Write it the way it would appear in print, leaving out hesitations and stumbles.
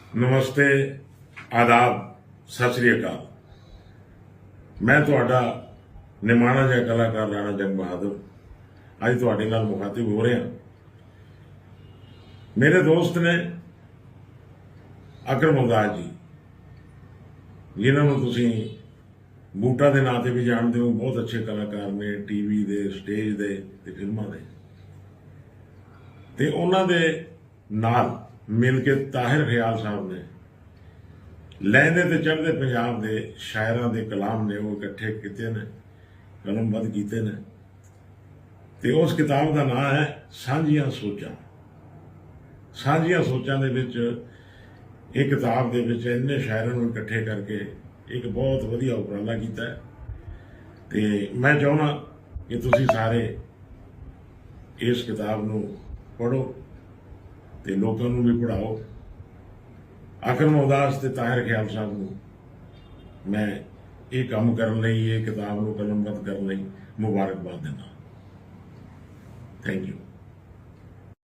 नमस्ते, आदाब, सत श्री अकाल। मैं तुहाडा निमाणा जिहा कलाकार राणा जंग बहादुर अज तुहाडे नाल मुखातिब हो रहा। मेरे दोस्त ने अकरम उदास जी, जिन्होंने तुसीं बूटा के नाम से भी जानते हो। बहुत अच्छे कलाकार ने, टीवी दे, स्टेज दे ते फिल्मां दे। ते उन्हां दे नाल मिल के ताहिर ख्याल साहब ने लहंदे ते चढ़दे पंजाब दे शायरां दे कलाम ने वो इकट्ठे कीते ने, कलमबंद कीते ने। ते उस किताब का नाम है सांझियां सोचां। सांझियां सोचां दे विच एक किताब दे विच इन्ने शायरां नूं इकट्ठे करके एक बहुत वधिया उपराला कीता है। ते मैं चाहुंदा कि तुसीं सारे इस किताब नूं पढ़ो ते लोकां नूं भी पढ़ाओ। अकरम उदास ते ताहिर ख्याल साहब नूं मैं ये काम करन लई, ये किताब नूं कलमबंद करन लई मुबारकबाद दिंदा। Thank you.